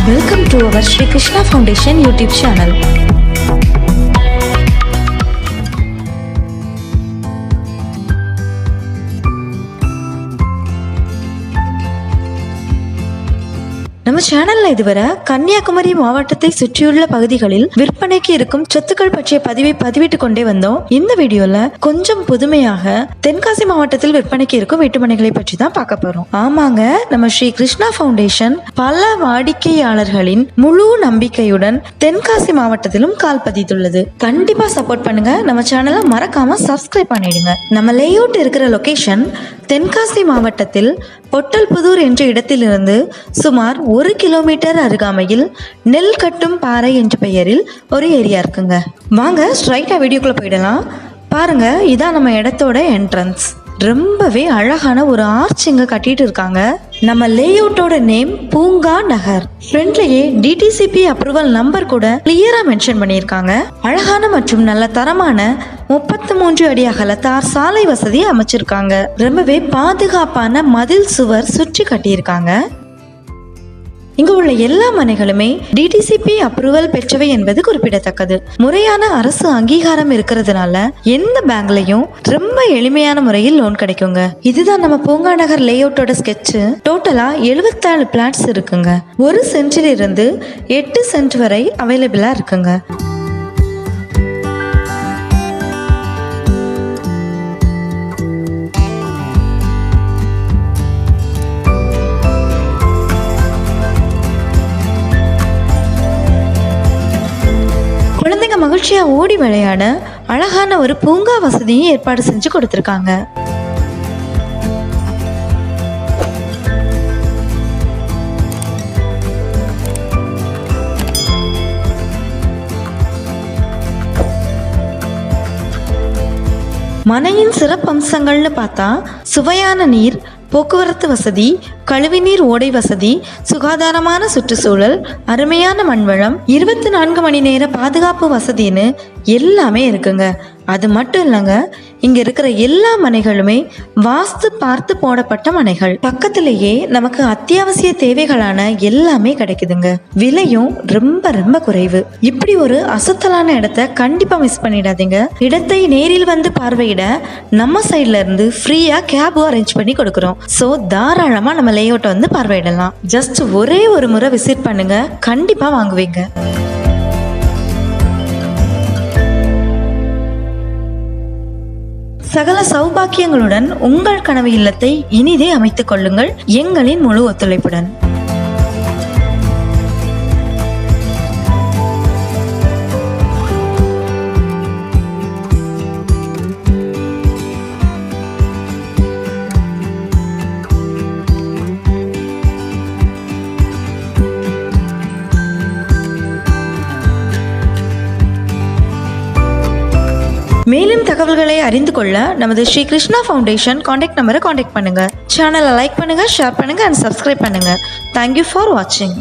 Welcome to our Shri Krishna Foundation YouTube channel. நம்ம சேனல்ல இதுவரை கன்னியாகுமரி மாவட்டத்தை சுற்றியுள்ள பகுதிகளில் விற்பனைக்கு இருக்கும் சொத்துக்கள் பற்றிய பதிவை பதிவிட்டு கொண்டே வந்தோம். இந்த வீடியோல கொஞ்சம் புதுமையாக தென்காசி மாவட்டத்தில் விற்பனைக்கு இருக்கும் வீட்டுமனைகளை பற்றி தான் பார்க்க போறோம். ஆமாங்க, நம்ம ஸ்ரீ கிருஷ்ணா ஃபவுண்டேஷன் பல வாடிக்கையாளர்களின் முழு நம்பிக்கையுடன் தென்காசி மாவட்டத்திலும் கால் பதித்துள்ளது. கண்டிப்பா சப்போர்ட் பண்ணுங்க. நம்ம சேனலை மறக்காம சப்ஸ்கிரைப் பண்ணிடுங்க. நம்ம லேஅவுட் இருக்கிற லொகேஷன் தென்காசி மாவட்டத்தில் பொட்டல்புதூர் என்ற இடத்திலிருந்து சுமார் 1 கிலோமீட்டர் அருகாமையில் நெல் கட்டும் பாறை என்ற பெயரில் ஒரு ஏரியா இருக்குங்க. வாங்க ஸ்ட்ரைட்டா வீடியோக்குள்ள போயிடலாம். பாருங்க, இதான் நம்ம இடத்தோட என்ட்ரன்ஸ். ரொம்பவே அழகான ஒரு ஆர்ச் இங்க கட்டிட்டு இருக்காங்க. நம்ம லேஅவுட்டோட நேம் பூங்கா நகர். ஃப்ரண்ட்லயே டிடிசிபி அப்ரூவல் நம்பர் கூட கிளியரா மென்ஷன் பண்ணியிருக்காங்க. அழகான மற்றும் நல்ல தரமான 33 அடி அகல தார் சாலை வசதி அமைச்சிருக்காங்க. ரொம்பவே பாதுகாப்பான மதில் சுவர் சுற்றி கட்டியிருக்காங்க. இங்கு உள்ள எல்லா மனைகளுமே டிடிசிபி அப்ரூவல் பெற்றவை என்பது குறிப்பிடத்தக்கது. முறையான அரசு அங்கீகாரம் இருக்கிறதுனால எந்த பேங்க்லயும் ரொம்ப எளிமையான முறையில் லோன் கிடைக்குங்க. இதுதான் நம்ம பூங்கா நகர் லேஅவுட்டோட ஸ்கெட்ச். டோட்டலா 74 பிளாட்ஸ் இருக்குங்க. 1 சென்டில் இருந்து 8 சென்ட் வரை அவைலபிளா இருக்குங்க. குழந்தைங்க மகிழ்ச்சியா ஓடி விளையாட அழகான ஒரு பூங்கா வசதியும் ஏற்பாடு செஞ்சு கொடுத்திருக்காங்க. மனையின் சிறப்பம்சங்கள்னு பார்த்தா சுவையான நீர், போக்குவரத்து வசதி, கழிவுநீர் ஓடை வசதி, சுகாதாரமான சுற்றுச்சூழல், அருமையான மண்வளம், 24 மணி நேர பாதுகாப்பு வசதின்னு எல்லாமே இருக்குங்க. அது மட்டும் இல்லைங்க, இங்க இருக்கிற எல்லா மனைகளுமே வாஸ்து பார்த்து போடப்பட்ட மனைகள். பக்கத்திலேயே நமக்கு அத்தியாவசிய தேவைகளான எல்லாமே கிடைக்குதுங்க. விலையும் ரொம்ப ரொம்ப குறைவு. இப்படி ஒரு அசத்தலான இடத்தை கண்டிப்பா மிஸ் பண்ணிடாதீங்க. இடத்தை நேரில் வந்து பார்வையிட நம்ம சைட்ல இருந்து ஃப்ரீயா கேபும் அரேஞ்ச் பண்ணி கொடுக்குறோம். சோ தாராளமா நம்ம லேஅவுட் வந்து பார்வையிடலாம். ஜஸ்ட் ஒரே ஒரு முறை விசிட் பண்ணுங்க, கண்டிப்பா வாங்குவீங்க. சகல சௌபாக்கியங்களுடன் உங்கள் கனவு இல்லத்தை இனிதே அமைத்துக் கொள்ளுங்கள், எங்களின் முழு ஒத்துழைப்புடன். மேலும் தகவல்களை அறிந்து கொள்ள நமது ஸ்ரீ கிருஷ்ணா ஃபவுண்டேஷன் கான்டாக்ட் நம்பரை கான்டாக்ட் பண்ணுங்க. சேனலை லைக் பண்ணுங்க, ஷேர் பண்ணுங்க அண்ட் சப்ஸ்கிரைப் பண்ணுங்க. தேங்க்யூ ஃபார் வாட்சிங்.